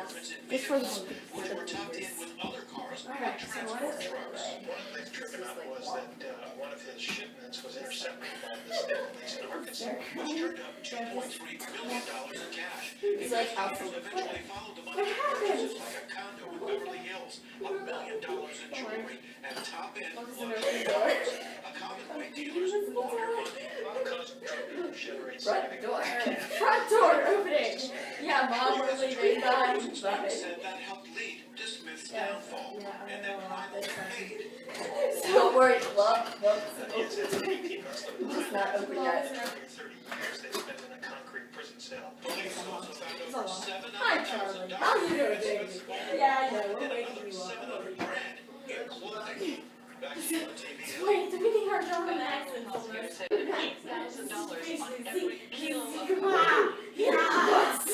Just for the which were tucked in with other cars and transport trucks. One of the things tripping up was that one of his shipments was intercepted by the state police in Arkansas, which turned up $2.3 billion in cash. Investigators eventually followed the money to purchases like a condo in Beverly Hills, $1 million in jewelry, and top-end luxury cars. A common way dealers launder money because drug dealers generate significant front door opening. Yeah, Mom, we're leaving. Bye. said that helped lead to Smith's downfall, and then finally paid. Don't worry, love. It's not open yet. 30 years they spent in a concrete prison cell. Police also found over Hi, Charlie. How you doing, baby? Yeah, I know. We're waking you up. $700,000 in clothing. Back to TV. Wait, do we need our German accents? $8,000 on every kilo of Yes!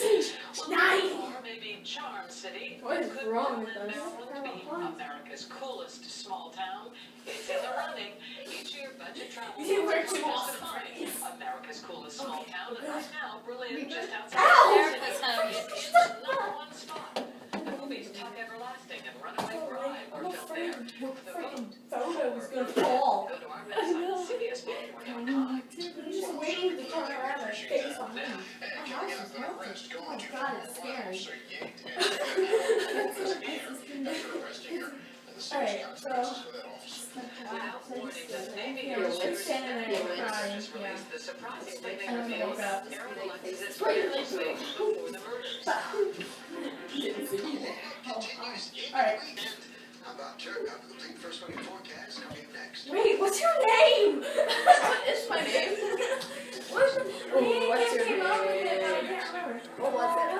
Nice! or maybe Charm City. What is Could wrong with Portland, us? Maryland be America's coolest small town? It's in the running. Each year, budget travel You were too contest awesome. defines America's coolest small town, and right now, Berlin, just outside Ow! America's home, is the #1 spot. The movies Tuck Everlasting and Runaway Bride were filmed there. The freaking photo is gonna fall. Go to our website, cbsbaltimore.com. I'm just waiting to turn around and face behind me. My house is melting. Oh my god, it's scary. Alright, so... Yeah, we're standing there and crying, yeah. The surprising thing I don't know reveals about this. Aaron Alexis' really big before the murders. Alright. How about Chuck? How complete first one forecast coming next? Wait, what's your name? What is my name? What's your name? What's your Came up with it, but I name? can't remember. What was it? I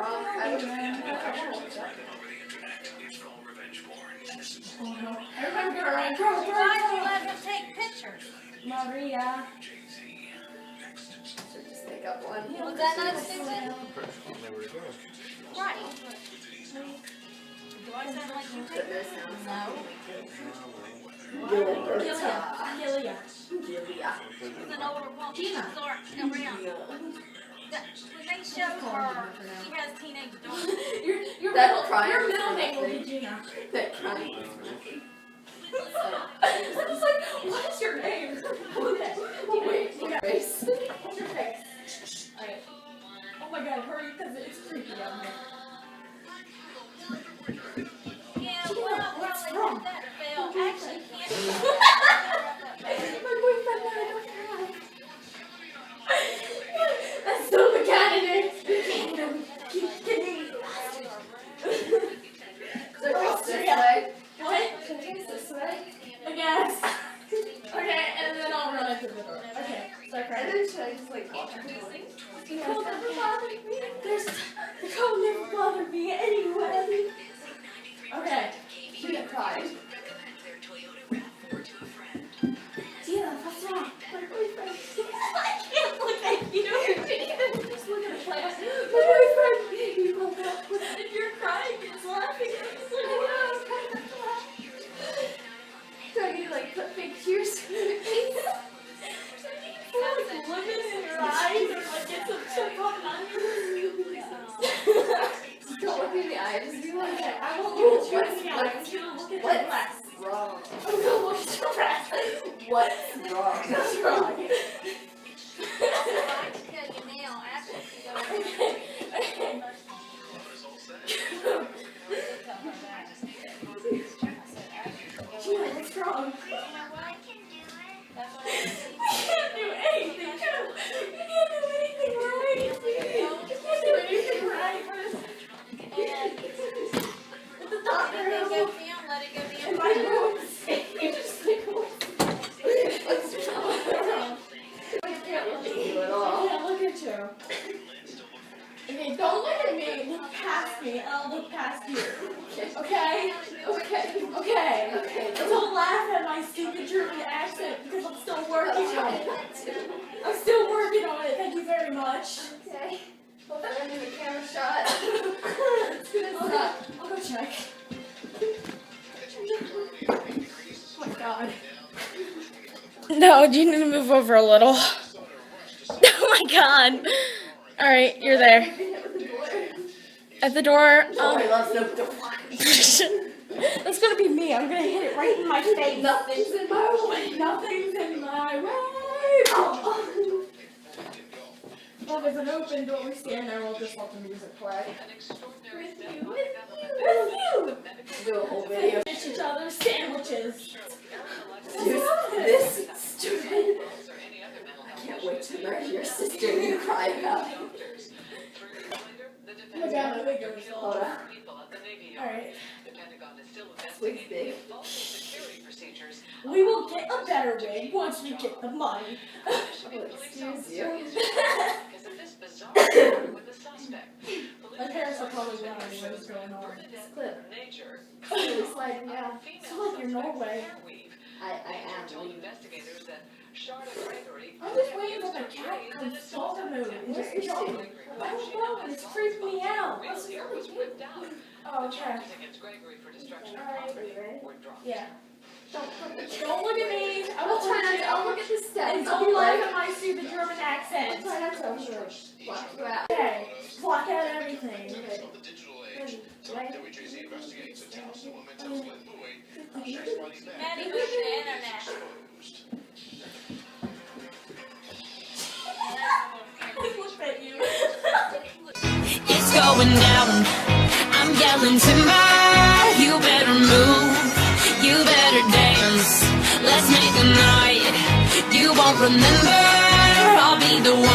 don't I remember her. Girl, Why do you let him take pictures? Maria. should just make up one. Was that not stupid? Right. Do I sound like you But think? there's no Gilia. She's an older woman. She's around. When they show her, she has teenage daughters. Your middle name will be Gina. That crying. I was like, what is your name? Okay. Wait, Face. what's your face? Alright. Oh my god, hurry, because it's creepy out here. Yeah, well, what's probably wrong? that fell. Actually, can't. My boyfriend and I don't cry. That's so the candidate. Keep getting. So it's this way. What? Should we use this way? I guess. Okay, and then I'll run into the door. Okay, start And crying. then should I just like walk into the building? The cold never bothered me. The cold never bothered me anyway. Okay. She got cried. Tia, what's wrong? My boyfriend. I can't look at you. Just look at the plant. My boyfriend. He woke up. If you're crying, he's laughing. Just look at him. Do I need to like put big tears in your face? Like lemon in your eyes or like get some chip on onions. Don't look me in the eye. Just be like, Okay, I won't look at you in the eye. I'm just gonna look at your what's breast. wrong? I'm gonna look at your breast. What's wrong? What's wrong? I can tell you now, after she goes. Okay. Gina, what's wrong? That's what I said. You can't do anything. You can't do anything right. You can't do anything right. If the doctor Let it knows go down, let it go if down. I go sick, you just like, what's wrong? I can't look at you at I all. can't look at you. Okay, don't look at me. Look past me. I'll look past you. Okay? Okay. Don't laugh at my stupid German accent because I'm still working on it. I'm still working on it. Thank you very much. Okay. Hope I don't need a camera shot. I'll go check. Oh my god. No, you need to move over a little. Oh my god. Alright, you're there. at the door. I love the That's gonna be me. I'm gonna hit it right in my face. Nothing's in my way. Nothing's in my way. Well, there's an open door. We stand there. We'll just let the music play. With you. Do a whole video. Finish each other's sandwiches. This stupid. I can't wait to murder your sister and you cry about it. Oh my God, I think it was Hold on. Alright. Wig's big. We will get a better wig once we get the money. Excuse you. My parents are probably wondering what is going on. This clip. It's like, yeah, it's like you're Norway. I am. I'm just waiting for the cat to come stalker mode and just jump. I don't know, and it's freaking me out. Oh, okay. Alright. Yeah. Don't look at me. I will try not to. I'll look at the steps. And don't laugh at my stupid German accent. Try not to block you out. Okay. Block out everything. WJZ investigates attempts to woman to split Louis. Maddie, who's the internet? Look at you. It's going down. I'm yelling timber. You better move. You better dance. Let's make a night you won't remember. I'll be the one.